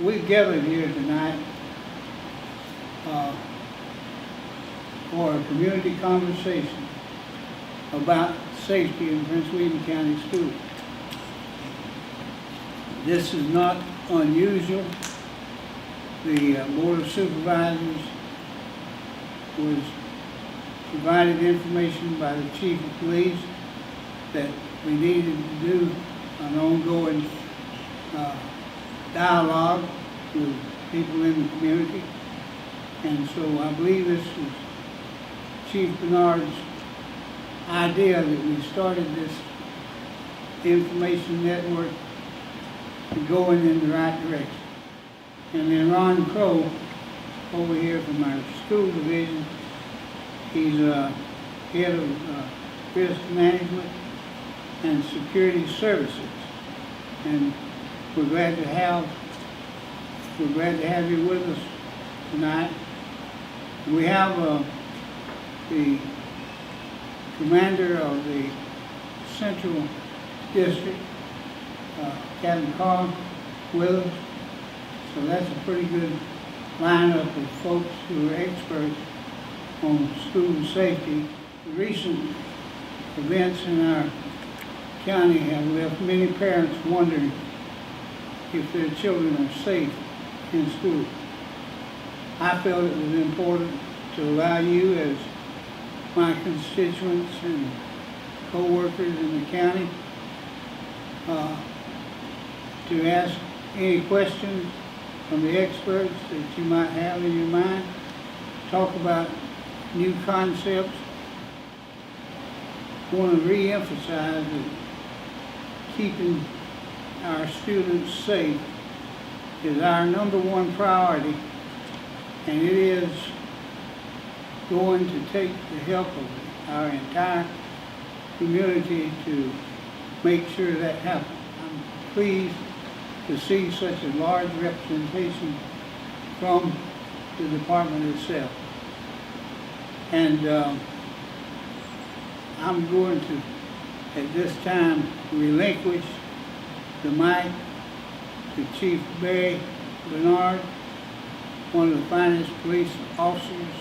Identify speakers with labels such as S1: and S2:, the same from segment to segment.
S1: we gathered here tonight for a community conversation about safety in Prince William County Schools. This is not unusual. The Board of Supervisors was provided information by the Chief of Police that we needed to do an ongoing dialogue with people in the community. And so I believe this is Chief Bernard's idea that we started this information network going in the right direction. And then Ron Crow, over here from our school division, he's head of risk management and security services. And we're glad to have you with us tonight. We have the commander of the Central District, Captain Carr, with us. So that's a pretty good lineup of folks who are experts on school safety. The recent events in our county have left many parents wondering if their children are safe in school. I felt it was important to allow you, as my constituents and co-workers in the county, to ask any questions from the experts that you might have in your mind, talk about new concepts. I want to re-emphasize that keeping our students safe is our #1 priority, and it is going to take the help of our entire community to make sure that happens. I'm pleased to see such a large representation from the department itself. And I'm going to, at this time, relinquish the mic to Chief Barry Bernard, one of the finest police officers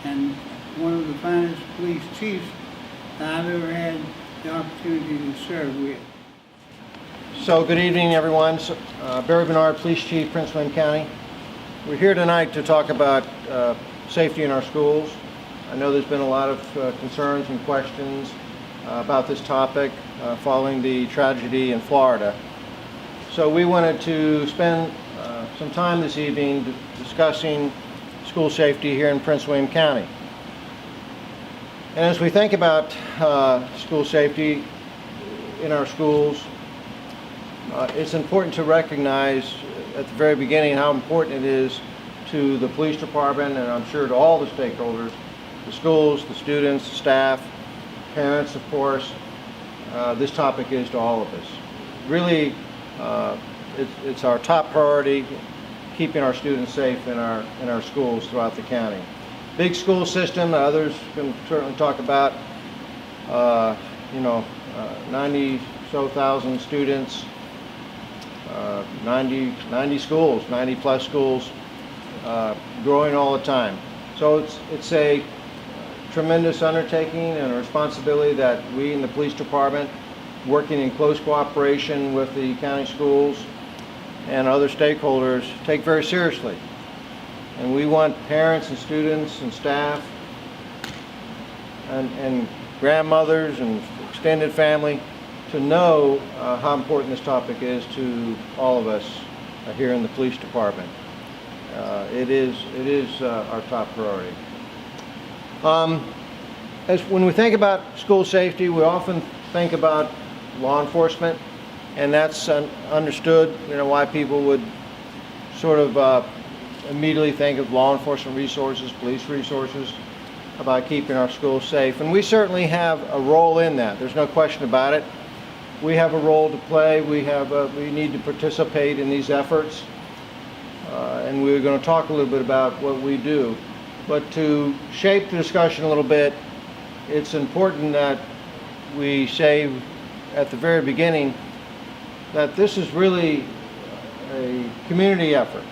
S1: and one of the finest police chiefs that I've ever had the opportunity to serve with.
S2: So good evening, everyone. Barry Bernard, Police Chief, Prince William County. We're here tonight to talk about safety in our schools. I know there's been a lot of concerns and questions about this topic following the tragedy in Florida. So we wanted to spend some time this evening discussing school safety here in Prince William County. And as we think about school safety in our schools, it's important to recognize at the very beginning how important it is to the police department, and I'm sure to all the stakeholders, the schools, the students, the staff, parents, of course. This topic is to all of us. Really, it's our top priority, keeping our students safe in our schools throughout the county. Big school system, others can certainly talk about, 90,000 students, 90 schools, 90 plus schools, growing all the time. So it's a tremendous undertaking and a responsibility that we in the police department, working in close cooperation with the county schools and other stakeholders, take very seriously. And we want parents and students and staff and grandmothers and extended family to know how important this topic is to all of us here in the police department. It is our top priority. When we think about school safety, we often think about law enforcement, and that's understood, why people would sort of immediately think of law enforcement resources, police resources, about keeping our schools safe. And we certainly have a role in that. There's no question about it. We have a role to play. We need to participate in these efforts. And we're going to talk a little bit about what we do. But to shape the discussion a little bit, it's important that we say at the very beginning that this is really a community effort,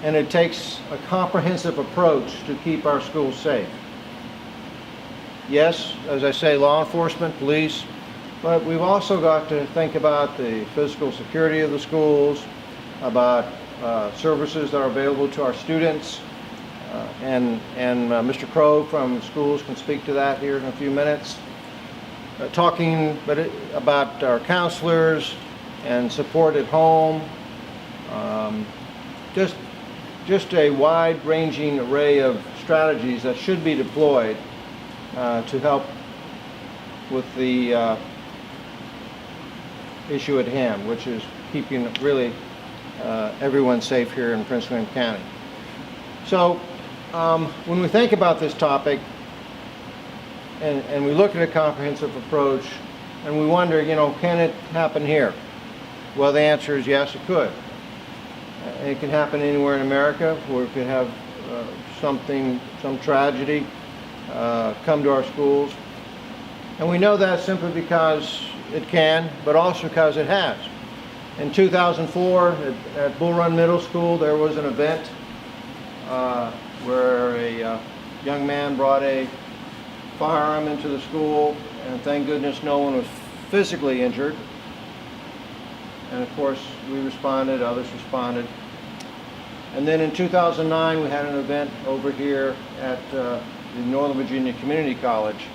S2: and it takes a comprehensive approach to keep our schools safe. Yes, as I say, law enforcement, police, but we've also got to think about the physical security of the schools, about services that are available to our students, and Mr. Crow from schools can speak to that here in a few minutes. Talking about our counselors and support at home, just a wide-ranging array of strategies that should be deployed to help with the issue at hand, which is keeping really everyone safe here in Prince William County. So when we think about this topic and we look at a comprehensive approach and we wonder, can it happen here? Well, the answer is yes, it could. It can happen anywhere in America where we could have some tragedy come to our schools. And we know that simply because it can, but also because it has. In 2004, at Bull Run Middle School, there was an event where a young man brought a firearm into the school, and thank goodness no one was physically injured. And of course, we responded, others responded. And then in 2009, we had an event over here at the Northern Virginia Community College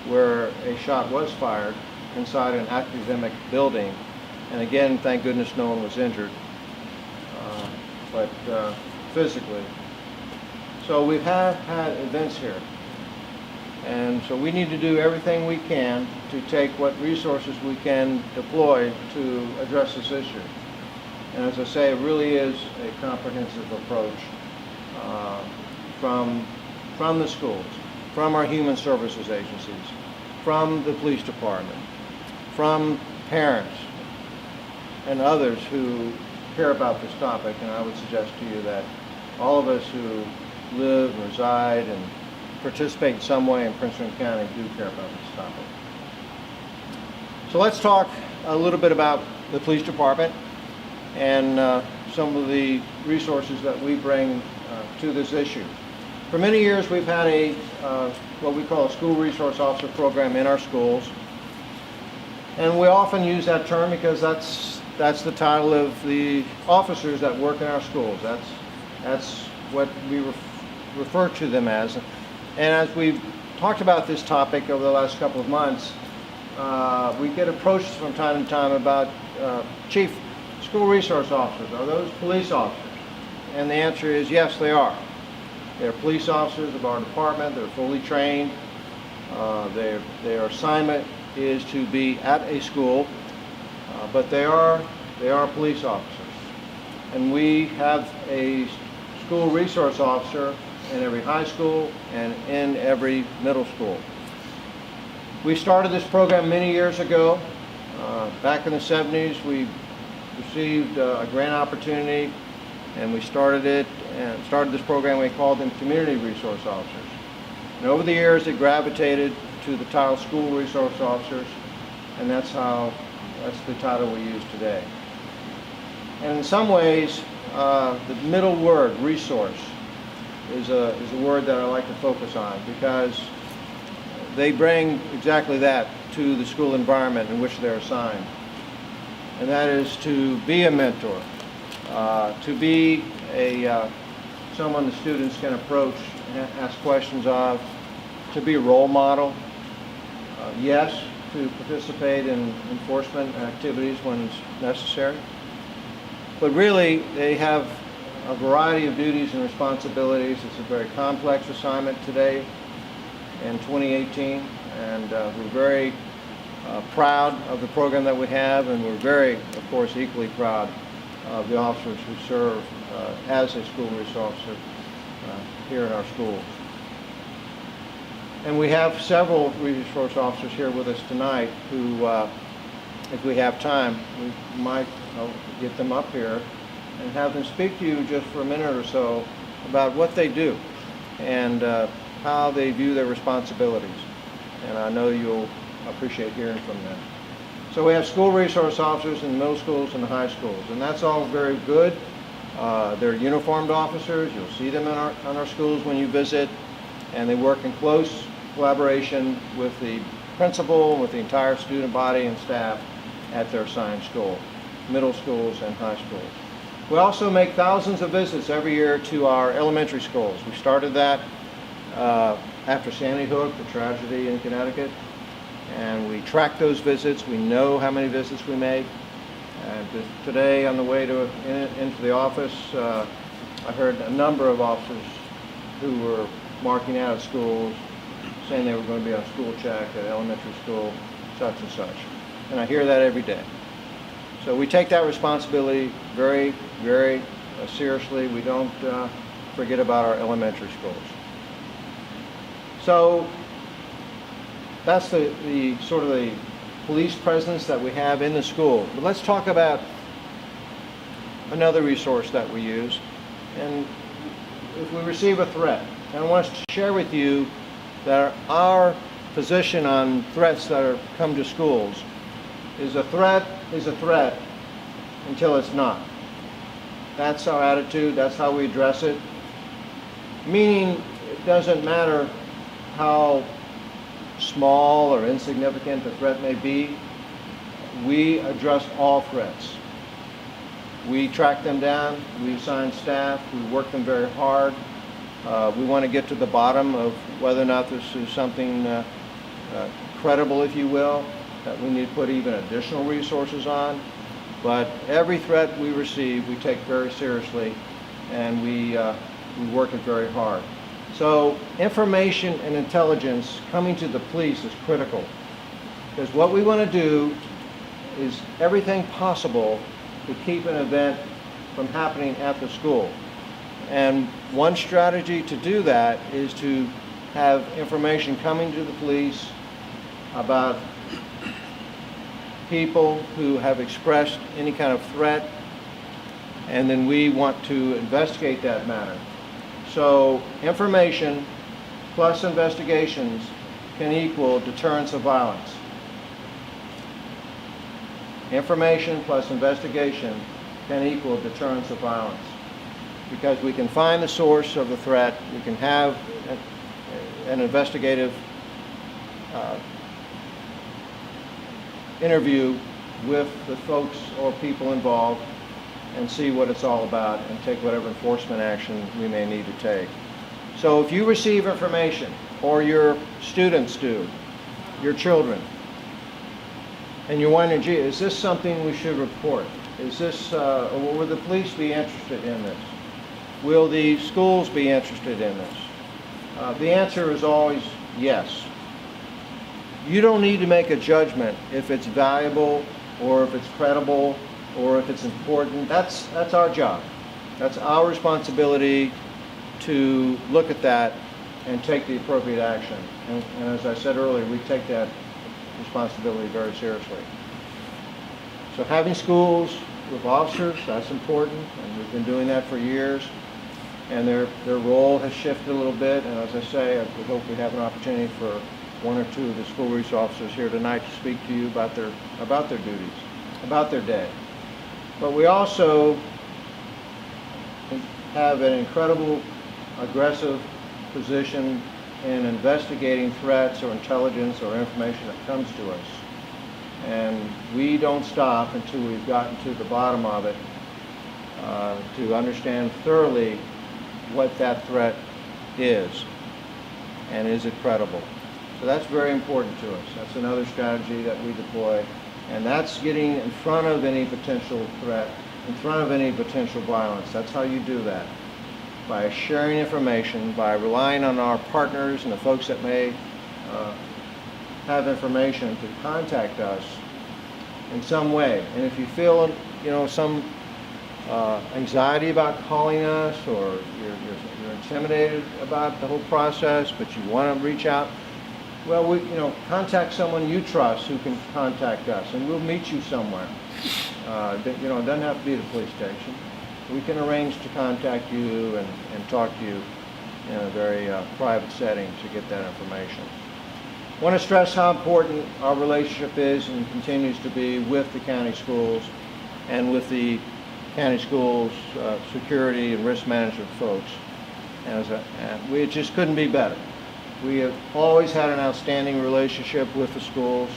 S2: where a shot was fired inside an academic building. And again, thank goodness no one was injured, but physically. So we have had events here. And so we need to do everything we can to take what resources we can deploy to address this issue. And as I say, it really is a comprehensive approach from the schools, from our human services agencies, from the police department, from parents and others who care about this topic. And I would suggest to you that all of us who live, reside, and participate in some way in Prince William County do care about this topic. So let's talk a little bit about the police department and some of the resources that we bring to this issue. For many years we've had a what we call a school resource officer program in our schools, and we often use that term because that's the title of the officers that work in our schools. That's what we refer to them as. And as we've talked about this topic over the last couple of months, we get approached from time to time about chief school resource officers. Are those police officers? And the answer is yes, they are. They're police officers of our department. They're fully trained. Their assignment is to be at a school, but they are police officers. And we have a school resource officer in every high school and in every middle school. We started this program many years ago. Back in the 70s, we received a grant opportunity, and we started this program. We called them community resource officers. And over the years, it gravitated to the title school resource officers, and that's the title we use today. And in some ways, the middle word, resource, is a word that I like to focus on because they bring exactly that to the school environment in which they're assigned. And that is to be a mentor, to be someone the students can approach and ask questions of, to be a role model, yes, to participate in enforcement activities when it's necessary. But really, they have a variety of duties and responsibilities. It's a very complex assignment today in 2018, and we're very proud of the program that we have, and we're very, of course, equally proud of the officers who serve as a school resource officer here in our schools. And we have several resource officers here with us tonight who, if we have time, we might get them up here and have them speak to you just for a minute or so about what they do and how they view their responsibilities. And I know you'll appreciate hearing from them. So we have school resource officers in the middle schools and the high schools, and that's all very good. They're uniformed officers. You'll see them in our schools when you visit, and they work in close collaboration with the principal, with the entire student body and staff at their assigned school, middle schools and high schools. We also make thousands of visits every year to our elementary schools. We started that after Sandy Hook, the tragedy in Connecticut, and we track those visits. We know how many visits we make. And today on the way into the office, I heard a number of officers who were marking out schools, saying they were going to be on school check at elementary school, such and such. And I hear that every day. So we take that responsibility very, very seriously. We don't forget about our elementary schools. So that's the sort of the police presence that we have in the school. But let's talk about another resource that we use. And if we receive a threat, and I want to share with you that our position on threats that come to schools is a threat until it's not. That's our attitude. That's how we address it. Meaning it doesn't matter how small or insignificant the threat may be, we address all threats. We track them down, we assign staff, we work them very hard. We want to get to the bottom of whether or not this is something credible, if you will, that we need to put even additional resources on. But every threat we receive, we take very seriously, and we work it very hard. So information and intelligence coming to the police is critical, because what we want to do is everything possible to keep an event from happening at the school. And one strategy to do that is to have information coming to the police about people who have expressed any kind of threat, and then we want to investigate that matter. So information plus investigations can equal deterrence of violence. Information plus investigation can equal deterrence of violence, because we can find the source of the threat, we can have an investigative interview with the folks or people involved and see what it's all about and take whatever enforcement action we may need to take. So if you receive information, or your students do, your children, and you're wondering, gee, is this something we should report? Is this, will the police be interested in this? Will the schools be interested in this? The answer is always yes. You don't need to make a judgment if it's valuable or if it's credible or if it's important. That's our job. That's our responsibility to look at that and take the appropriate action. And as I said earlier, we take that responsibility very seriously. So having schools with officers, that's important, and we've been doing that for years. And their role has shifted a little bit, and as I say, I hope we have an opportunity for one or two of the school resource officers here tonight to speak to you about their duties, about their day. But we also have an incredible aggressive position in investigating threats or intelligence or information that comes to us. And we don't stop until we've gotten to the bottom of it, to understand thoroughly what that threat is, and is it credible. So that's very important to us. That's another strategy that we deploy, and that's getting in front of any potential threat, in front of any potential violence. That's how you do that, by sharing information, by relying on our partners and the folks that may have information to contact us in some way. And if you feel, some anxiety about calling us, or you're intimidated about the whole process, but you want to reach out, well, contact someone you trust who can contact us, and we'll meet you somewhere. It doesn't have to be the police station. We can arrange to contact you and talk to you in a very private setting to get that information. I want to stress how important our relationship is and continues to be with the county schools and with the county schools security and risk management folks. We just couldn't be better. We have always had an outstanding relationship with the schools,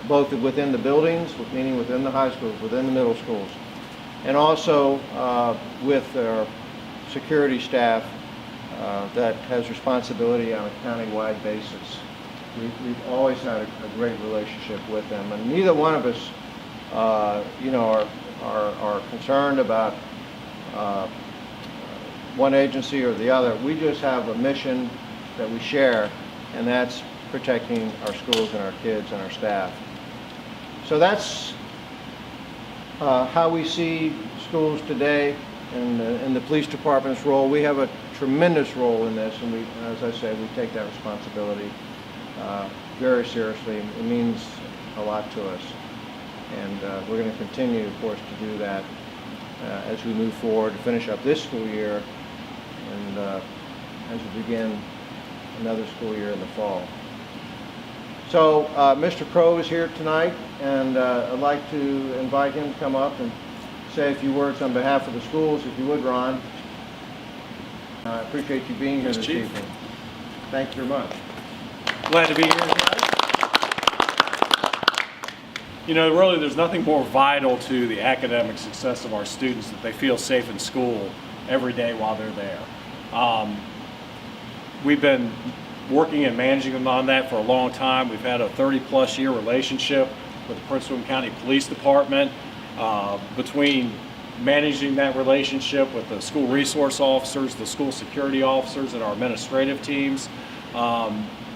S2: both within the buildings, meaning within the high schools, within the middle schools, and also with our security staff that has responsibility on a county-wide basis. We've always had a great relationship with them, and neither one of us, are concerned about one agency or the other. We just have a mission that we share, and that's protecting our schools and our kids and our staff. So that's how we see schools today and the police department's role. We have a tremendous role in this, and we, as I say, we take that responsibility very seriously. It means a lot to us, and we're going to continue, of course, to do that as we move forward to finish up this school year and as we begin another school year in the fall. So Mr. Crow is here tonight, and I'd like to invite him to come up and say a few words on behalf of the schools, if you would, Ron. I appreciate you being here this evening. Thank you very much.
S3: Glad to be here tonight. You know, really there's nothing more vital to the academic success of our students that they feel safe in school every day while they're there. We've been working and managing them on that for a long time. We've had a 30-plus year relationship with the Prince William County Police Department. Between managing that relationship with the school resource officers, the school security officers, and our administrative teams,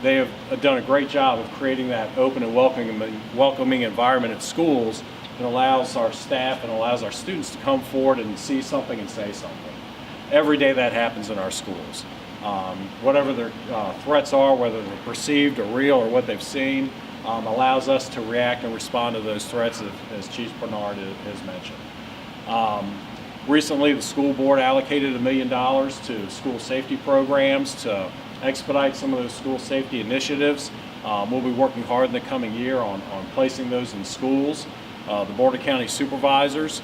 S3: they have done a great job of creating that open and welcoming environment at schools that allows our staff and allows our students to come forward and see something and say something. Every day that happens in our schools. Whatever their threats are, whether they're perceived or real or what they've seen, allows us to react and respond to those threats, as Chief Bernard has mentioned. Recently, the school board allocated $1 million to school safety programs to expedite some of those school safety initiatives. We'll be working hard in the coming year on placing those in schools. The Board of County Supervisors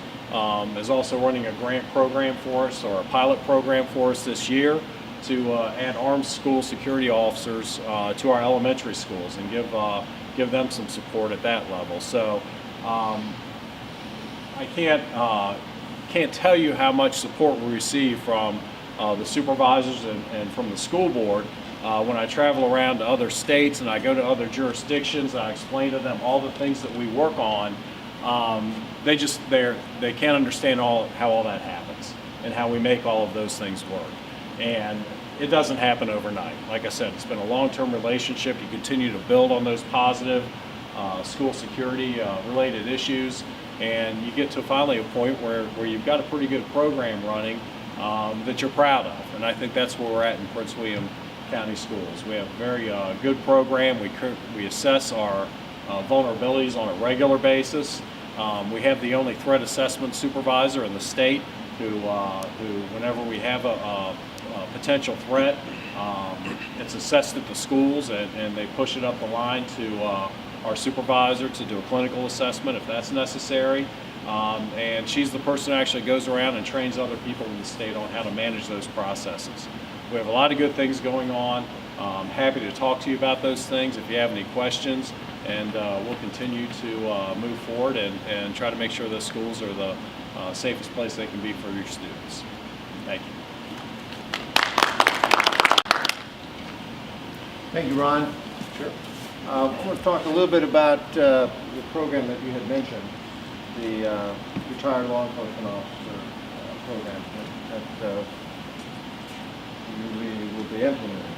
S3: is also running a grant program for us, or a pilot program for us this year, to add armed school security officers to our elementary schools and give them some support at that level. So I can't tell you how much support we receive from the supervisors and from the school board. When I travel around to other states and I go to other jurisdictions, I explain to them all the things that we work on. They can't understand how all that happens and how we make all of those things work. And it doesn't happen overnight. Like I said, it's been a long-term relationship. You continue to build on those positive school security related issues, and you get to finally a point where you've got a pretty good program running that you're proud of. And I think that's where we're at in Prince William County Schools. We have a very good program. We assess our vulnerabilities on a regular basis. We have the only threat assessment supervisor in the state who whenever we have a potential threat, it's assessed at the schools, and they push it up the line to our supervisor to do a clinical assessment if that's necessary. And she's the person who actually goes around and trains other people in the state on how to manage those processes. We have a lot of good things going on. I'm happy to talk to you about those things if you have any questions, and we'll continue to move forward and try to make sure the schools are the safest place they can be for your students. Thank you.
S2: Thank you, Ron.
S3: Sure.
S2: I want to talk a little bit about the program that you had mentioned, the retired law enforcement officer program that we will be implementing.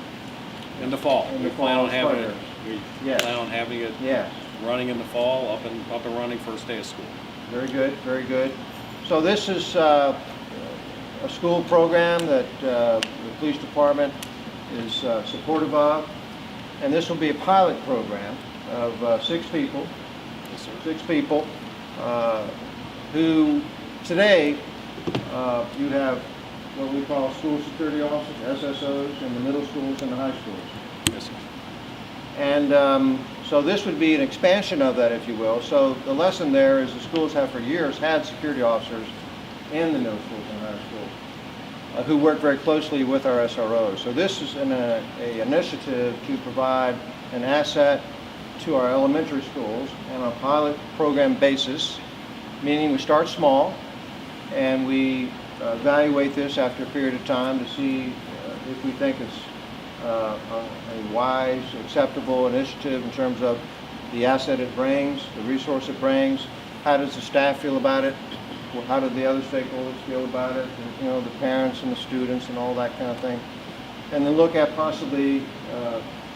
S3: In the fall.
S2: In the
S3: We plan on
S2: fall,
S3: having it. We
S2: Yes.
S3: plan on having it
S2: Yes.
S3: running in the fall, up and running first day of school.
S2: Very good, very good. So this is a school program that the police department is supportive of, and this will be a pilot program of 6 people.
S3: Yes, sir.
S2: 6 people who today you have what we call school security officers, SSOs, in the middle schools and the high schools.
S3: Yes, sir.
S2: And so this would be an expansion of that, if you will. So the lesson there is the schools have for years had security officers in the middle schools and high schools who work very closely with our SROs. So this is an initiative to provide an asset to our elementary schools on a pilot program basis, meaning we start small and we evaluate this after a period of time to see if we think it's a wise, acceptable initiative in terms of the asset it brings, the resource it brings. How does the staff feel about it? How do the other stakeholders feel about it? You know, the parents and the students and all that kind of thing. And then look at possibly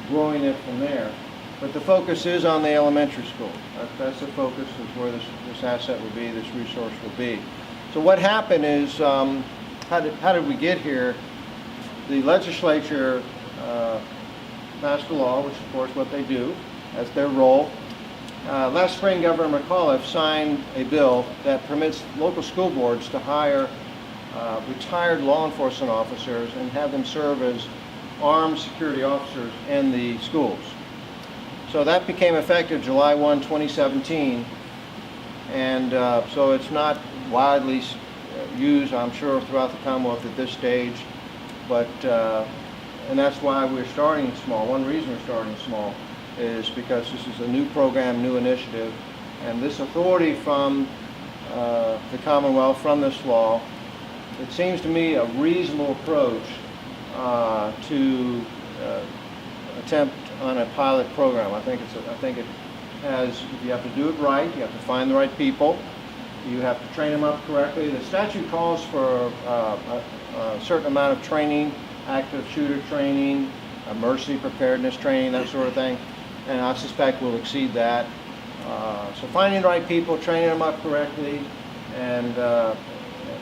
S2: growing it from there. But the focus is on the elementary school. That's the focus, is where this asset will be, this resource will be. So what happened is, how did we get here? The legislature passed a law, which of course what they do, that's their role. Last spring, Governor McAuliffe signed a bill that permits local school boards to hire retired law enforcement officers and have them serve as armed security officers in the schools. So that became effective July 1, 2017, and so it's not widely used, I'm sure, throughout the Commonwealth at this stage, but and that's why we're starting small. One reason we're starting small is because this is a new program, new initiative, and this authority from the Commonwealth, from this law, it seems to me a reasonable approach to attempt on a pilot program. I think it has, you have to do it right, you have to find the right people, you have to train them up correctly. The statute calls for a certain amount of training, active shooter training, emergency preparedness training, that sort of thing, and I suspect we'll exceed that. So finding the right people, training them up correctly, and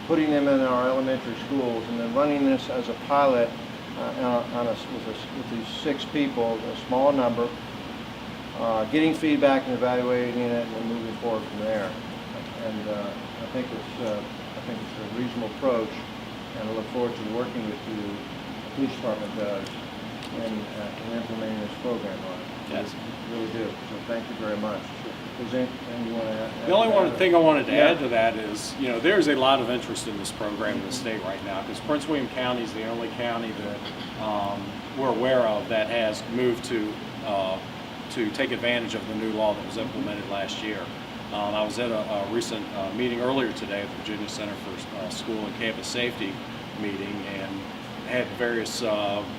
S2: putting them in our elementary schools, and then running this as a pilot with these 6 people, a small number, getting feedback and evaluating it, and then moving forward from there. And I think it's a reasonable approach, and I look forward to working with you, the police department does, in implementing this program on it.
S3: Yes.
S2: We really do. So thank you very much. Is there anything you want to add?
S3: The only thing I wanted to
S2: Yeah.
S3: add to that is, you know, there's a lot of interest in this program in the state right now, because Prince William County is the only county that we're aware of that has moved to take advantage of the new law that was implemented last year. I was at a recent meeting earlier today at the Virginia Center for School and Campus Safety meeting, and had various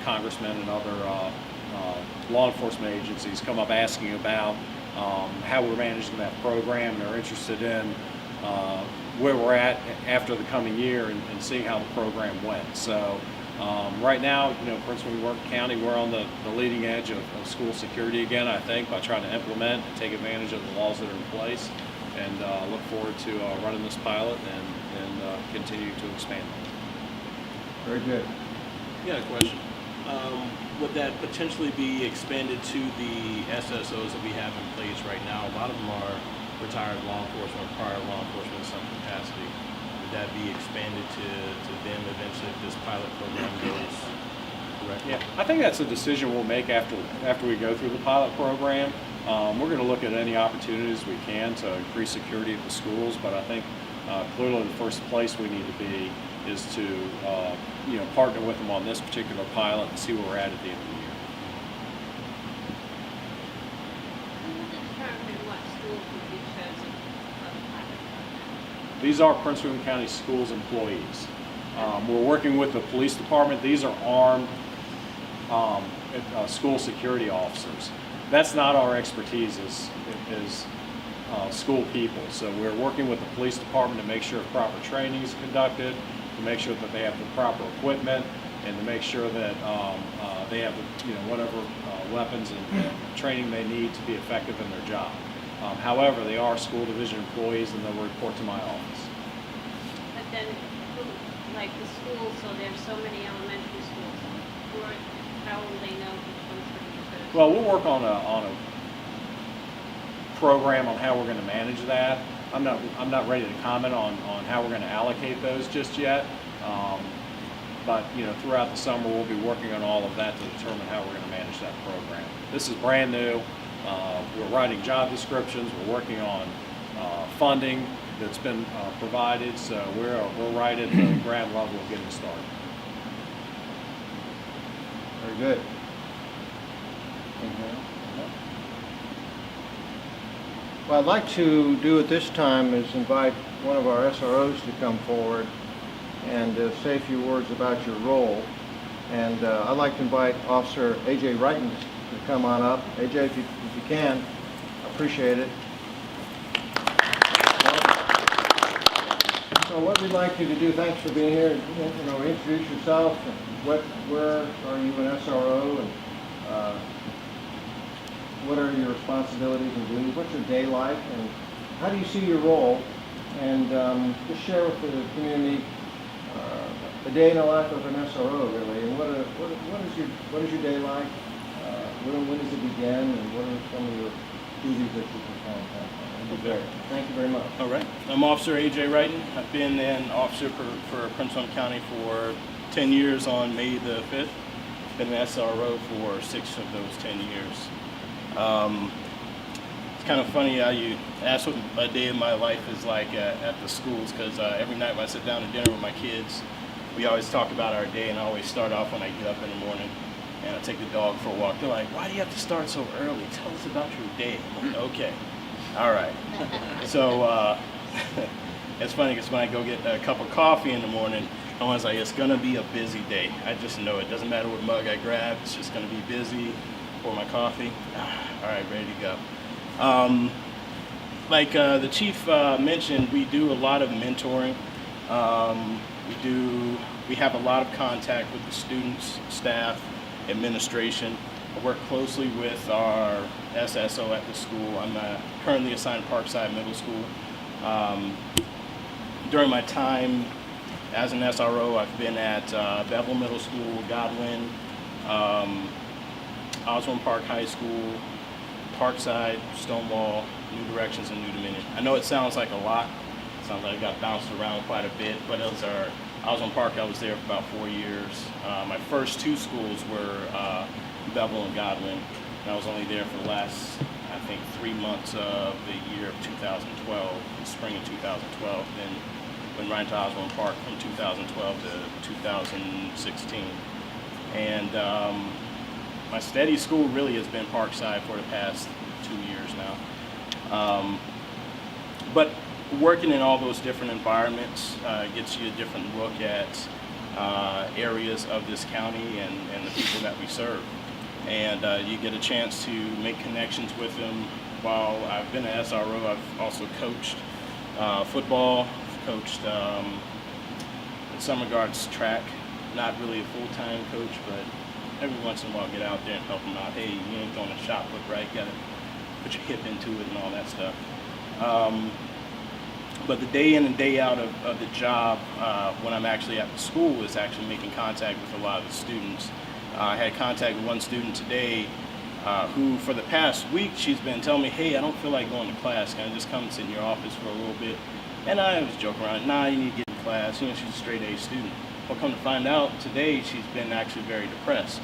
S3: congressmen and other law enforcement agencies come up asking about how we're managing that program. They're interested in where we're at after the coming year and seeing how the program went. So right now, you know, Prince William County, we're on the leading edge of school security again, I think, by trying to implement and take advantage of the laws that are in place, and look forward to running this pilot and continue to expand it.
S2: Very good.
S4: Yeah, a question. Would that potentially be expanded to the SSOs that we have in place right now? A lot of them are retired law enforcement or prior law enforcement in some capacity. Would that be expanded to them eventually if this pilot program goes correctly?
S3: Yeah, I think that's a decision we'll make after we go through the pilot program. We're going to look at any opportunities we can to increase security at the schools, but I think clearly the first place we need to be is to partner with them on this particular pilot and see where we're at the end of the year.
S5: Who will determine what schools will be chosen for the pilot program?
S3: These are Prince William County Schools employees. We're working with the police department. These are armed school security officers. That's not our expertise is school people. So we're working with the police department to make sure proper training is conducted, to make sure that they have the proper equipment, and to make sure that they have whatever weapons and training they need to be effective in their job. However, they are school division employees, and they'll report to my office.
S5: But then, like the schools, so there's so many elementary schools, how will they know which ones to be chosen?
S3: Well, we'll work on a program on how we're going to manage that. I'm not ready to comment on how we're going to allocate those just yet. But throughout the summer, we'll be working on all of that to determine how we're going to manage that program. This is brand new. We're writing job descriptions. We're working on funding that's been provided. So we're right at the ground level of getting started.
S2: Very good. What I'd like to do at this time is invite one of our SROs to come forward and say a few words about your role. And I'd like to invite Officer A.J. Wrighton to come on up. A.J., if you can, I appreciate it. So what we'd like you to do, thanks for being here, introduce yourself, and where are you an SRO, and what are your responsibilities and duties, what's your day like, and how do you see your role, and just share with the community the day in the life of an SRO, really, and what is your day like, when does it begin, and what are some of your duties that you perform? Great. Thank you very much.
S4: All right. I'm Officer A.J. Wrighton. I've been an officer for Prince William County for 10 years on May the 5th. Been an SRO for 6 of those 10 years. It's kind of funny how you ask what a day in my life is like at the schools, because every night when I sit down to dinner with my kids, we always talk about our day, and I always start off when I get up in the morning and I take the dog for a walk. They're like, "Why do you have to start so early? Tell us about your day." I'm like, "Okay. All right." So it's funny because when I go get a cup of coffee in the morning, I was like, it's gonna be a busy day. I just know it. Doesn't matter what mug I grab, it's just gonna be busy. Pour my coffee. All right, ready to go. Like the chief mentioned, we do a lot of mentoring. We have a lot of contact with the students, staff, administration. I work closely with our SSO at the school. I'm currently assigned Parkside Middle School. During my time as an SRO, I've been at Bevel Middle School, Godwin, Osborne Park High School, Parkside, Stonewall, New Directions, and New Dominion. I know it sounds like a lot. It sounds like I got bounced around quite a bit, but those are Osborne Park. I was there for about 4 years. My first 2 schools were Bevel and Godwin. And I was only there for the last, I think, 3 months of the year of 2012, the spring of 2012. Then went right to Osborne Park from 2012 to 2016. And my steady school really has been Parkside for the past 2 years now. But working in all those different environments gets you a different look at areas of this county and the people that we serve. And you get a chance to make connections with them. While I've been an SRO, I've also coached football, coached in some regards track. Not really a full-time coach, but every once in a while get out there and help them out. Hey, you ain't throwing a shot put right, you gotta put your hip into it and all that stuff. But the day in and day out of the job, when I'm actually at the school, is actually making contact with a lot of the students. I had contact with one student today who, for the past week, she's been telling me, "Hey, I don't feel like going to class. Can I just come and sit in your office for a little bit?" And I was joking around, "Nah, you need to get in class. She's a straight A student." Well, come to find out, today she's been actually very depressed.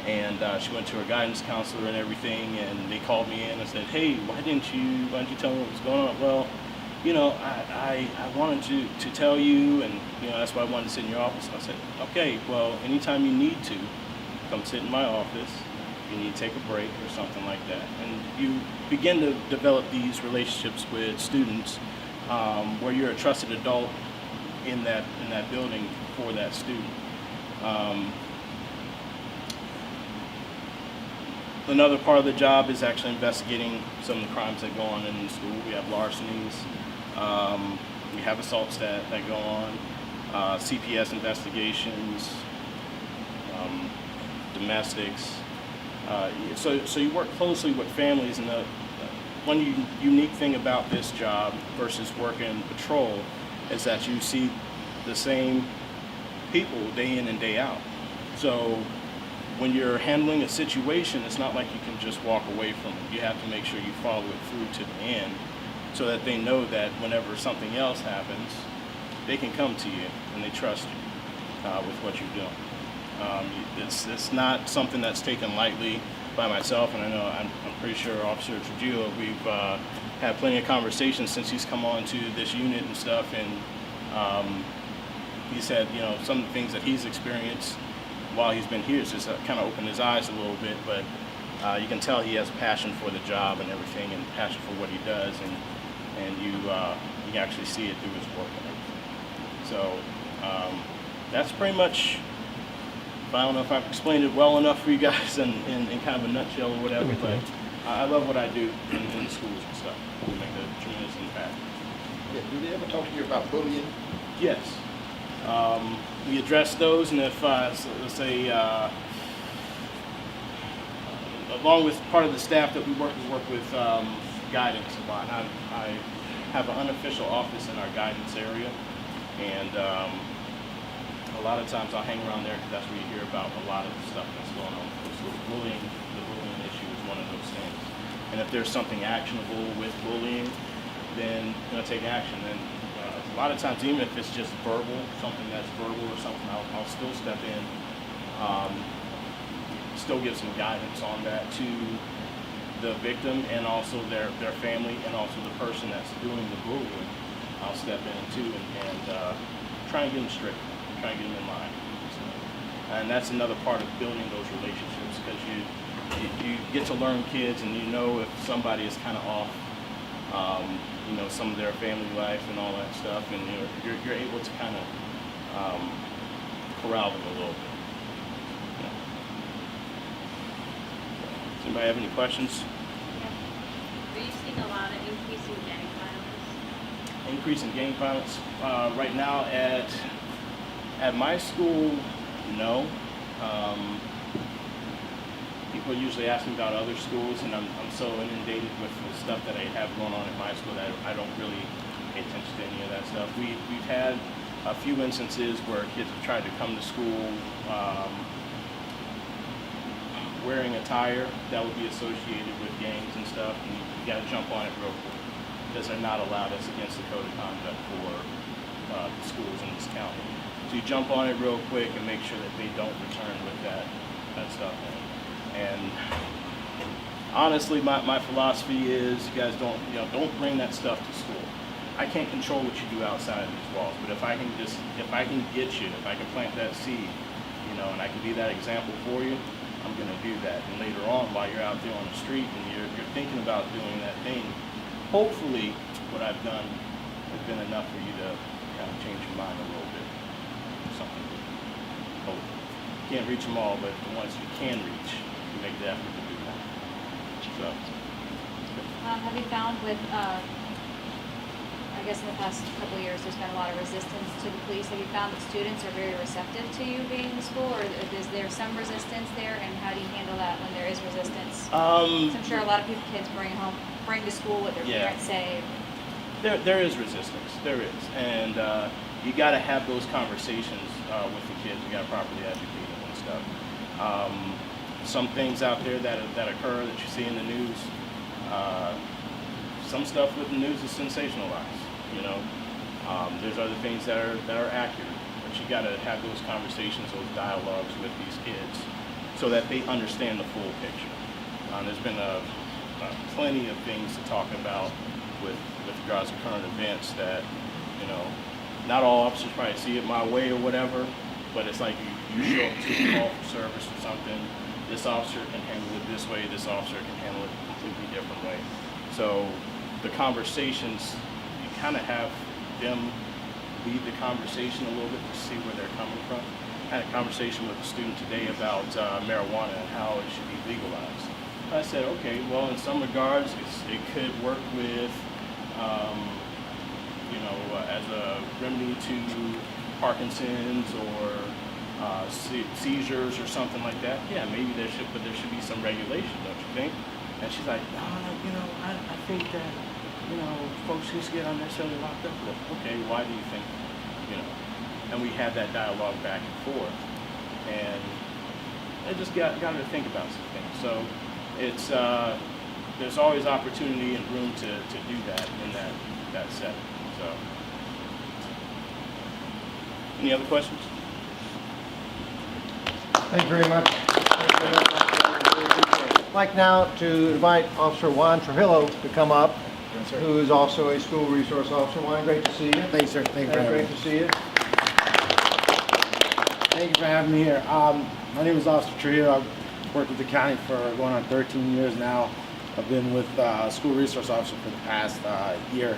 S4: And she went to her guidance counselor and everything, and they called me in and said, "Hey, why didn't you tell me what was going on?" "Well, I wanted to tell you, and that's why I wanted to sit in your office." I said, "Okay, well, anytime you need to, come sit in my office. You need to take a break or something like that." And you begin to develop these relationships with students where you're a trusted adult in that building for that student. Another part of the job is actually investigating some of the crimes that go on in the school. We have larcenies, we have assaults that go on, CPS investigations, domestics. So you work closely with families, and the one unique thing about this job versus working patrol is that you see the same people day in and day out. So when you're handling a situation, it's not like you can just walk away from it. You have to make sure you follow it through to the end so that they know that whenever something else happens, they can come to you and they trust you. with what you're doing. It's not something that's taken lightly by myself, and I know I'm pretty sure Officer Trujillo, we've had plenty of conversations since he's come on to this unit and stuff, and he said, you know, some of the things that he's experienced while he's been here has just kind of opened his eyes a little bit, but you can tell he has passion for the job and everything, and passion for what he does, and you actually see it through his work and everything. So that's pretty much, I don't know if I've explained it well enough for you guys in kind of a nutshell or whatever, but I love what I do in the schools and stuff. We make a tremendous impact.
S6: Yeah, do they ever talk to you about bullying?
S4: Yes. We address those, and if, let's say, along with part of the staff that we work with guidance a lot. I have an unofficial office in our guidance area, and a lot of times I'll hang around there because that's where you hear about a lot of the stuff that's going on. So the bullying issue is one of those things. And if there's something actionable with bullying, then take action. And a lot of times, even if it's just verbal, something that's verbal or something, I'll still step in, still give some guidance on that to the victim and also their family and also the person that's doing the bullying. I'll step in too and try and get them straight, try and get them in line. So, and that's another part of building those relationships, because you get to learn kids, and you know if somebody is kind of off, some of their family life and all that stuff, and you're able to kind of corral them a little bit. Yeah. Does anybody have any questions?
S5: Are you seeing a lot of increase in gang violence?
S4: Increase in gang violence right now at my school, no. People usually ask me about other schools, and I'm so inundated with the stuff that I have going on at my school that I don't really pay attention to any of that stuff. We've had a few instances where kids have tried to come to school wearing attire that would be associated with gangs and stuff, and you got to jump on it real quick, because they're not allowed. That's against the code of conduct for the schools in this county. So you jump on it real quick and make sure that they don't return with that stuff. And honestly, my philosophy is, you guys don't bring that stuff to school. I can't control what you do outside of these walls, but if I can get you, if I can plant that seed, and I can be that example for you, I'm going to do that. And later on, while you're out there on the street and you're thinking about doing that thing, hopefully what I've done has been enough for you to kind of change your mind a little bit. Something. Hopefully. Can't reach them all, but the ones you can reach, you make the effort to do that. So.
S7: Have you found with, I guess in the past couple of years, there's been a lot of resistance to the police. Have you found that students are very receptive to you being in the school, or is there some resistance there, and how do you handle that when there is resistance? 'Cause I'm sure a lot of kids bring to school what their parents say.
S4: There is resistance. There is, and you got to have those conversations with the kids. You got to properly educate them and stuff. Some things out there that occur that you see in the news. Some stuff with the news is sensationalized. There's other things that are accurate, but you got to have those conversations, those dialogues with these kids, so that they understand the full picture. There's been plenty of things to talk about with regards to current events that, not all officers probably see it my way or whatever, but it's like you show up to a call for service or something, this officer can handle it this way, this officer can handle it a completely different way. So the conversations, you kind of have them lead the conversation a little bit to see where they're coming from. I had a conversation with a student today about marijuana and how it should be legalized. I said, okay, well, in some regards, it could work with, as a remedy to Parkinson's or seizures or something like that. Yeah, maybe there should be some regulation, don't you think? And she's like, no, I think that, folks just get unnecessarily locked up. Well, okay, why do you think, And we had that dialogue back and forth, and I just got her to think about some things. So it's there's always opportunity and room to do that in that setting. So, any other questions?
S2: Thank you very much. Thank you very much. I'd like now to invite Officer Juan Trujillo to come up, who is also a school resource officer. Juan, great to see you.
S8: Thanks, sir. Thank you for having
S2: Great
S8: me.
S2: to see you.
S8: Thank you for having me here. My name is Officer Trujillo. I've worked with the county for going on 13 years now. I've been with school resource officer for the past year,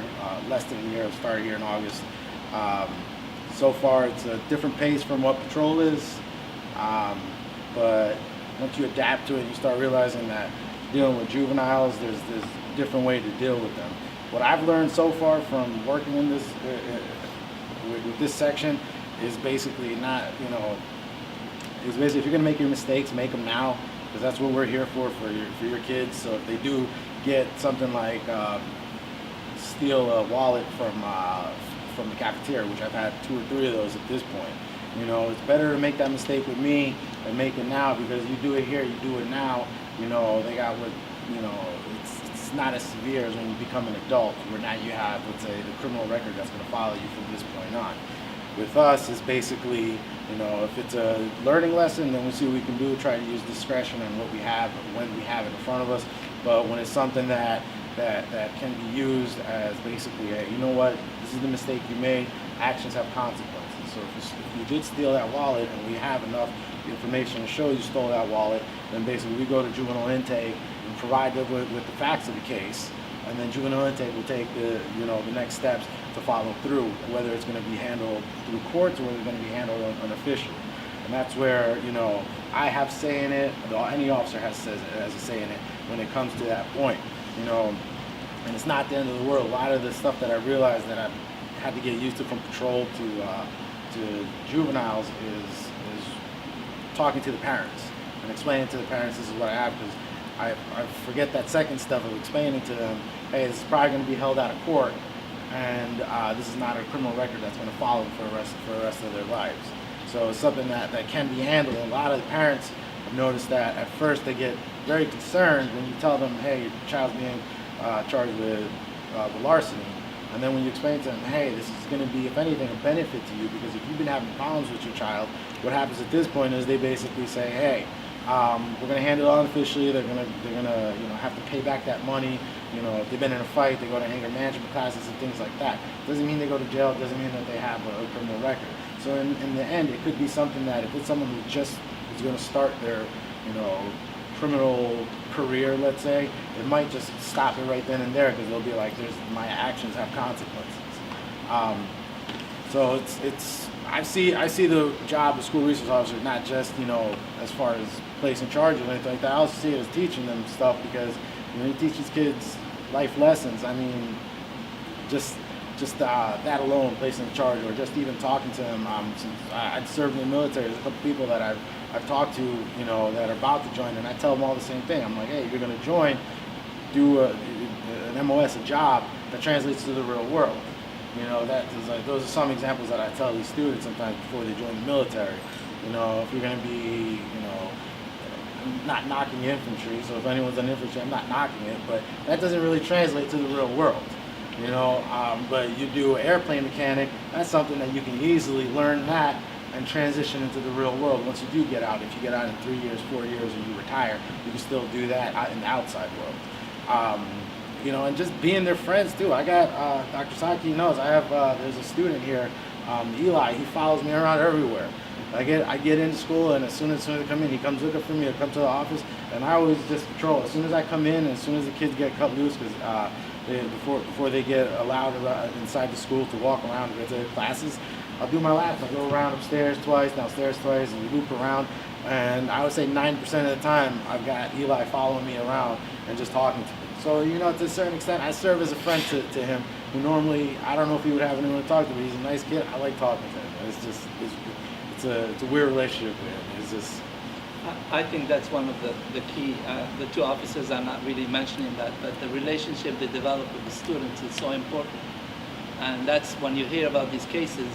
S8: less than a year. I started here in August. So far, it's a different pace from what patrol is, but once you adapt to it, you start realizing that dealing with juveniles, there's a different way to deal with them. What I've learned so far from working in this with this section is basically not, is basically if you're gonna make your mistakes, make them now, because that's what we're here for your kids. So if they do get something like steal a wallet from the cafeteria, which I've had 2 or 3 of those at this point, it's better to make that mistake with me and make it now, because you do it here, you do it now. They got what, it's not as severe as when you become an adult, where now you have, let's say, the criminal record that's going to follow you from this point on. With us, it's basically, if it's a learning lesson, then we see what we can do, try to use discretion on what we have, when we have it in front of us. But when it's something that can be used as basically, hey, you know what, this is the mistake you made, actions have consequences. So if you did steal that wallet and we have enough information to show you stole that wallet, then basically we go to juvenile intake and provide them with the facts of the case, and then juvenile intake will take the next steps to follow through, whether it's going to be handled through courts or whether it's going to be handled unofficially. And that's where I have say in it. Any officer has a say in it when it comes to that point. And it's not the end of the world. A lot of the stuff that I realized that I've had to get used to from patrol to juveniles is talking to the parents and explaining to the parents this is what I have, because I forget that second step of explaining to them, hey, this is probably going to be held out of court, and this is not a criminal record that's going to follow them for the rest of their lives. So it's something that can be handled. And a lot of the parents have noticed that at first they get very concerned when you tell them, hey, your child's being charged with larceny. And then when you explain to them, hey, this is going to be, if anything, a benefit to you, because if you've been having problems with your child, what happens at this point is they basically say, hey, we're going to handle it unofficially. They're going to have to pay back that money. If they've been in a fight, they go to anger management classes and things like that. Doesn't mean they go to jail. Doesn't mean that they have a criminal record. So in the end, it could be something that if it's someone who just is going to start their criminal career, let's say, it might just stop it right then and there, because they'll be like, my actions have consequences. So I see the job of school resource officers not just as far as placing charges or anything like that. I also see it as teaching them stuff, because you teach these kids life lessons. I mean, just that alone, placing a charge, or just even talking to them. Since I served in the military, there's a couple people that I've talked to, that are about to join, and I tell them all the same thing. I'm like, hey, you're going to join, do an MOS, a job that translates to the real world. That is like, those are some examples that I tell these students sometimes before they join the military. If you're going to be, I'm not knocking infantry, so if anyone's an infantry, I'm not knocking it, but that doesn't really translate to the real world. But you do airplane mechanic, that's something that you can easily learn that and transition into the real world once you do get out. If you get out in 3 years, 4 years, and you retire, you can still do that out in the outside world. And just being their friends too. I got, Dr. Saki knows, I have, there's a student here, Eli, he follows me around everywhere. I get into school, and as soon as I come in, he comes looking for me, or come to the office, and I always just patrol. As soon as I come in, as soon as the kids get cut loose, because before they get allowed inside the school to walk around and go to their classes, I'll do my laps. I'll go around upstairs twice, downstairs twice, and loop around. And I would say 90% of the time, I've got Eli following me around and just talking to me. So, to a certain extent, I serve as a friend to him, who normally, I don't know if he would have anyone to talk to, but he's a nice kid. I like talking to him. It's a weird relationship with him. It's just...
S9: I think that's one of the key. The two officers are not really mentioning that, but the relationship they develop with the students is so important. And that's when you hear about these cases,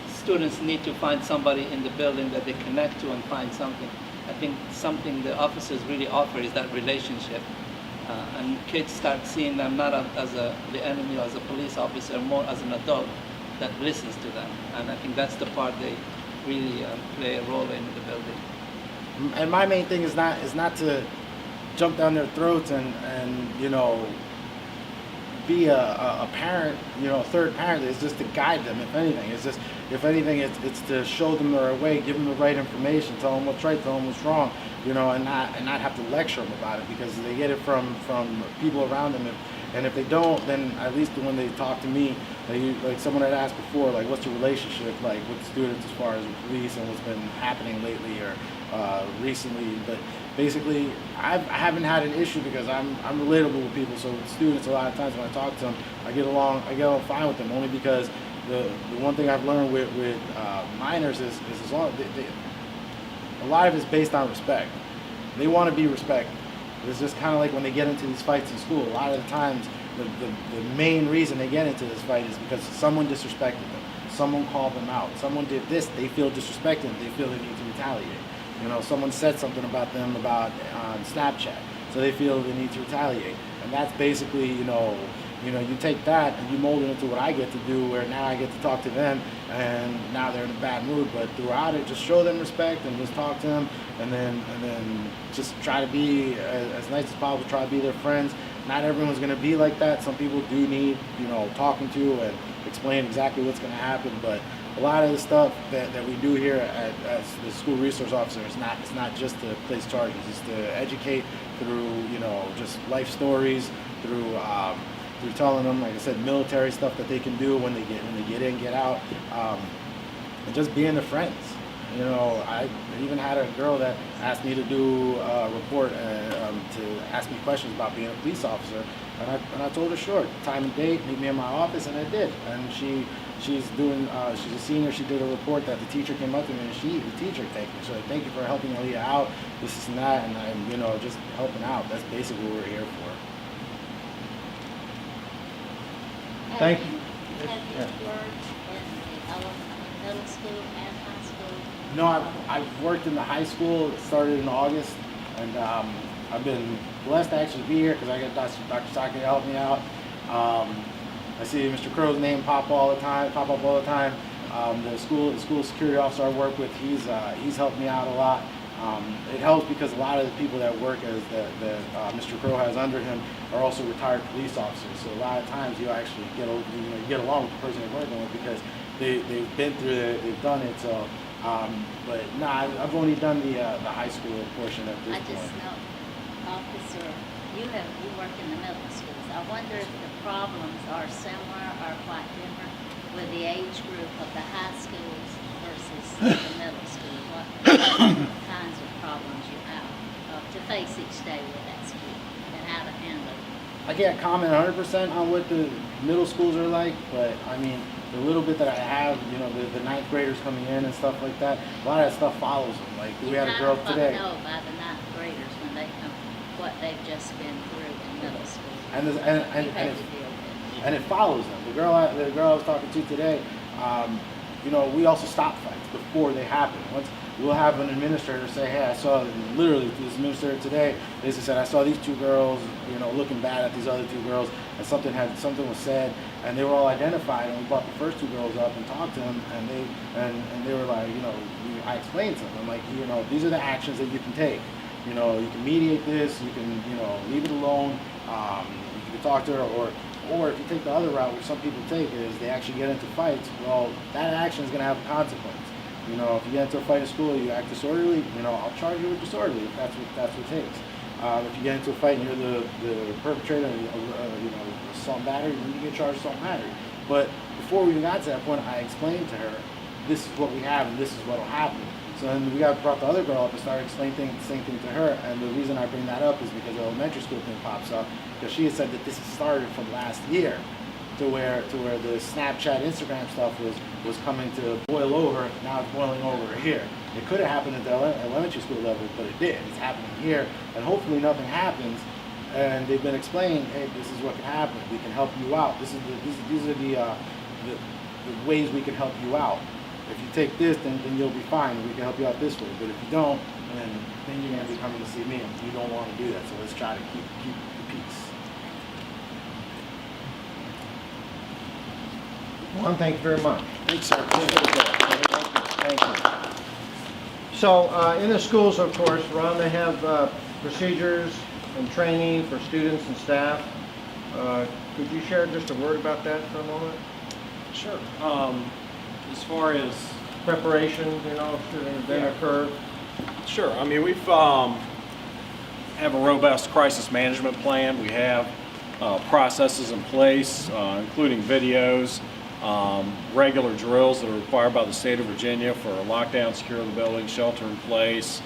S9: students need to find somebody in the building that they connect to and find something. I think something the officers really offer is that relationship. And kids start seeing them not as the enemy or as a police officer, more as an adult that listens to them. And I think that's the part really play a role in the building.
S8: And my main thing is not to jump down their throats and you know, be a parent, you know, a third parent. It's just to guide them. If anything, it's to show them the right way, give them the right information, tell them what's right, tell them what's wrong, you know, and not have to lecture them about it, because they get it from people around them. And if they don't, then at least when they talk to me, like someone had asked before, like, what's your relationship like with students as far as the police and what's been happening lately or recently. But basically, I haven't had an issue because I'm relatable with people. So with students, a lot of times when I talk to them, I get along fine with them, only because the one thing I've learned with minors is as long a lot of it's based on respect. They want to be respected. It's just kind of like when they get into these fights in school. A lot of the times, the main reason they get into this fight is because someone disrespected them. Someone called them out. Someone did this. They feel disrespected. They feel they need to retaliate. You know, someone said something about them on Snapchat, so they feel they need to retaliate. And that's basically, you know, you take that and you mold it into what I get to do, where now I get to talk to them, and now they're in a bad mood. But throughout it, just show them respect and just talk to them, and then just try to be as nice as possible. Try to be their friends. Not everyone's going to be like that. Some people do need, you know, talking to and explain exactly what's going to happen. But a lot of the stuff that we do here as the school resource officer it's not just to place charges. It's to educate through, you know, just life stories, through telling them, like I said, military stuff that they can do when they get in, get out, and just being their friends. You know, I even had a girl that asked me to do a report to ask me questions about being a police officer, and I told her, sure, time and date, meet me in my office, and I did. And she's a senior. She did a report that the teacher came up to me, and the teacher thanked me. So thank you for helping Aaliyah out, this and that, and I'm, you know, just helping out. That's basically what we're here for.
S2: Thank you.
S10: Have you worked in the middle school and high school?
S8: No, I've worked in the high school. It started in August, and I've been blessed to actually be here because I got Dr. Saki to help me out. I see Mr. Crow's name pop up all the time. The school security officer I work with, he's helped me out a lot. It helps because a lot of the people that work as that Mr. Crow has under him are also retired police officers. So a lot of times you actually get along with the person you're working with because they've been through it, they've done it. So, but nah, I've only done the high school portion at this
S10: I just
S8: point.
S10: know, officer, you work in the middle schools. I wonder if the problems are similar or quite different with the age group of the high schools versus the middle school. What kinds of problems you have to face each day with that school and how to handle it.
S8: I can't comment 100% on what the middle schools are like, but I mean, the little bit that I have, you know, the ninth graders coming in and stuff like that, a lot of that stuff follows them. Like, we had a girl today.
S10: You know by the ninth graders when they come, what they've just been through in middle school.
S8: And
S10: And
S8: it follows them. The girl I was talking to today, you know, we also stop fights before they happen. Once we'll have an administrator say, hey, I saw literally this administrator today. They just said, I saw these two girls, you know, looking bad at these other two girls, and something was said, and they were all identified. And we brought the first two girls up and talked to them, and they were like, you know, I explained to them, I'm like, you know, these are the actions that you can take. You know, you can mediate this, you can, you know, leave it alone. You can talk to her, or if you take the other route, which some people take, is they actually get into fights. Well, that action is going to have a consequence. You know, if you get into a fight in school, you act disorderly, you know, I'll charge you with disorderly if that's what it takes. If you get into a fight and you're the perpetrator, you know, assault and battery, then you get charged with assault and battery. But before we even got to that point, I explained to her, this is what we have and this is what will happen. So then we brought the other girl up and started explaining the same thing to her. And the reason I bring that up is because the elementary school thing pops up, because she had said that this started from last year, to where the Snapchat, Instagram stuff was coming to boil over. Now it's boiling over here. It could have happened at the elementary school level, but it did. It's happening here, and hopefully nothing happens. And they've been explaining, hey, this is what can happen. We can help you out. These are the ways we can help you out. If you take this, then you'll be fine. We can help you out this way. But if you don't, then you're going to be coming to see me, and you don't want to do that. So let's try to keep the peace.
S2: Juan, thank you very much.
S8: Thanks, sir.
S2: Thank you. So in the schools, of course, Ron, they have procedures and training for students and staff. Could you share just a word about that for a moment?
S3: Sure. As far as
S2: Preparation, you know, should an event occur.
S3: Sure. I mean, we've have a robust crisis management plan. We have processes in place, including videos, regular drills that are required by the state of Virginia for lockdown, secure the building, shelter in place,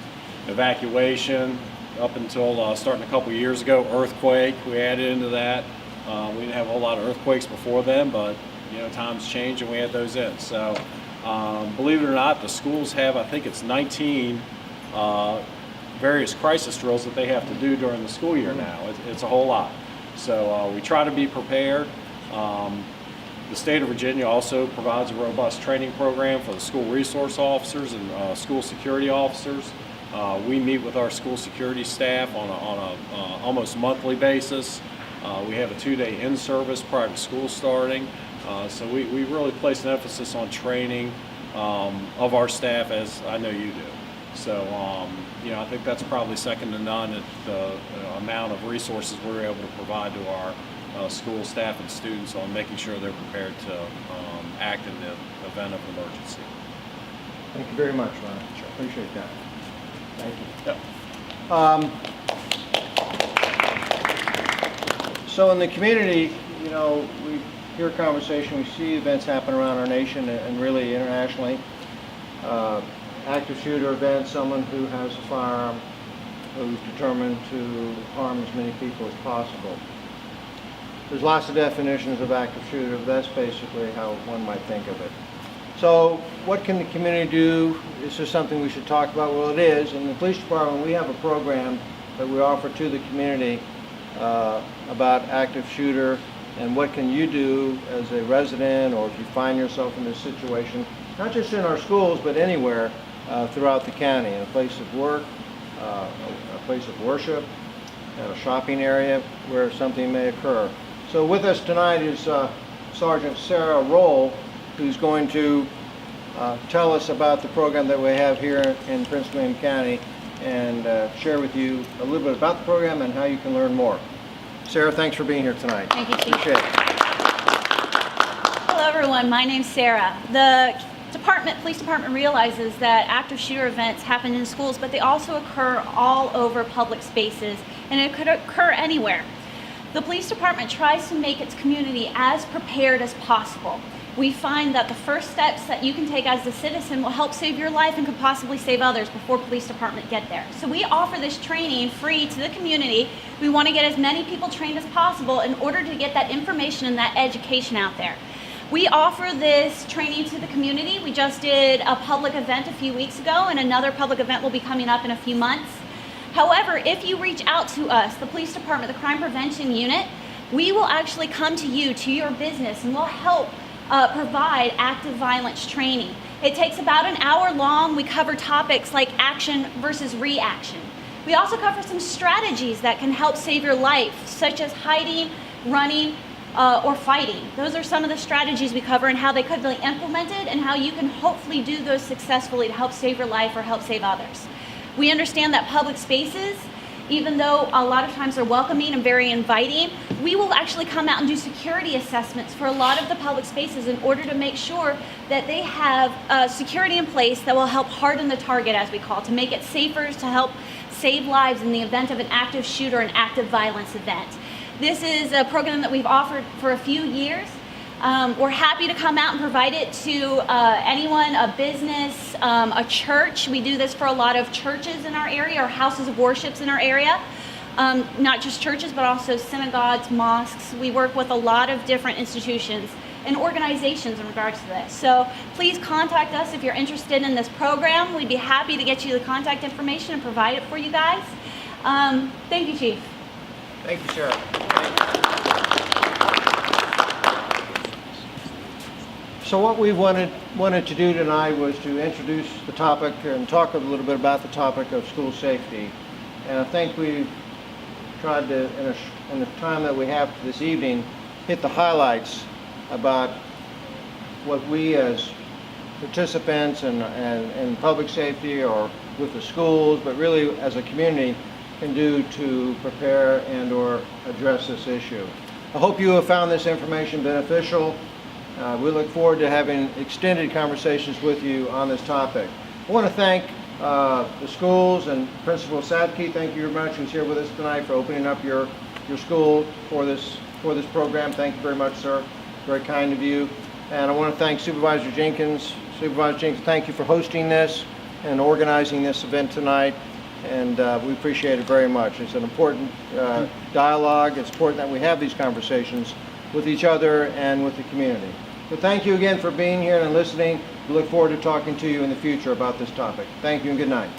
S3: evacuation. Up until starting a couple years ago, earthquake, we added into that. We didn't have a whole lot of earthquakes before then, but you know, times change and we add those in. So believe it or not, the schools have, I think it's 19 various crisis drills that they have to do during the school year now. It's a whole lot. So we try to be prepared. The state of Virginia also provides a robust training program for the school resource officers and school security officers. We meet with our school security staff on a almost monthly basis. We have a 2-day in-service prior to school starting. So we really place an emphasis on training of our staff, as I know you do. So, you know, I think that's probably second to none at the amount of resources we're able to provide to our school staff and students on making sure they're prepared to act in the event of an emergency.
S2: Thank you very much, Ron.
S3: Sure.
S2: Appreciate that. Thank you.
S3: Yep.
S2: So in the community, you know, we hear conversation, we see events happen around our nation and really internationally. Active shooter events, someone who has a firearm who's determined to harm as many people as possible. There's lots of definitions of active shooter, but that's basically how one might think of it. So what can the community do? Is this something we should talk about? Well, it is. In the police department, we have a program that we offer to the community about active shooter and what can you do as a resident, or if you find yourself in this situation, not just in our schools, but anywhere throughout the county, in a place of work, a place of worship, at a shopping area where something may occur. So with us tonight is Sergeant Sarah Roll, who's going to tell us about the program that we have here in Prince William County and share with you a little bit about the program and how you can learn more. Sarah, thanks for being here tonight.
S11: Thank you, Chief.
S2: Appreciate it.
S11: Hello, everyone. My name's Sarah. The police department realizes that active shooter events happen in schools, but they also occur all over public spaces, and it could occur anywhere. The police department tries to make its community as prepared as possible. We find that the first steps that you can take as a citizen will help save your life and could possibly save others before police department get there. So we offer this training free to the community. We want to get as many people trained as possible in order to get that information and that education out there. We offer this training to the community. We just did a public event a few weeks ago, and another public event will be coming up in a few months. However, if you reach out to us, the police department, the crime prevention unit, we will actually come to you, to your business, and we'll help provide active violence training. It takes about an hour long. We cover topics like action versus reaction. We also cover some strategies that can help save your life, such as hiding, running, or fighting. Those are some of the strategies we cover and how they could be implemented and how you can hopefully do those successfully to help save your life or help save others. We understand that public spaces, even though a lot of times they're welcoming and very inviting, we will actually come out and do security assessments for a lot of the public spaces in order to make sure that they have security in place that will help harden the target, as we call it, to make it safer, to help save lives in the event of an active shooter, an active violence event. This is a program that we've offered for a few years. We're happy to come out and provide it to anyone, a business, a church. We do this for a lot of churches in our area or houses of worships in our area. Not just churches, but also synagogues, mosques. We work with a lot of different institutions and organizations in regards to this. So please contact us if you're interested in this program. We'd be happy to get you the contact information and provide it for you guys. Thank you, Chief.
S2: Thank you, Sarah. So what we wanted to do tonight was to introduce the topic and talk a little bit about the topic of school safety. And I think we've tried to, in the time that we have this evening, hit the highlights about what we as participants and public safety or with the schools, but really as a community can do to prepare and or address this issue. I hope you have found this information beneficial. We look forward to having extended conversations with you on this topic. I want to thank the schools and Principal Sadke, thank you very much, who's here with us tonight, for opening up your school for this program. Thank you very much, sir. Very kind of you. And I want to thank Supervisor Jenkins. Supervisor Jenkins, thank you for hosting this and organizing this event tonight. And we appreciate it very much. It's an important dialogue. It's important that we have these conversations with each other and with the community. So thank you again for being here and listening. We look forward to talking to you in the future about this topic. Thank you and good night.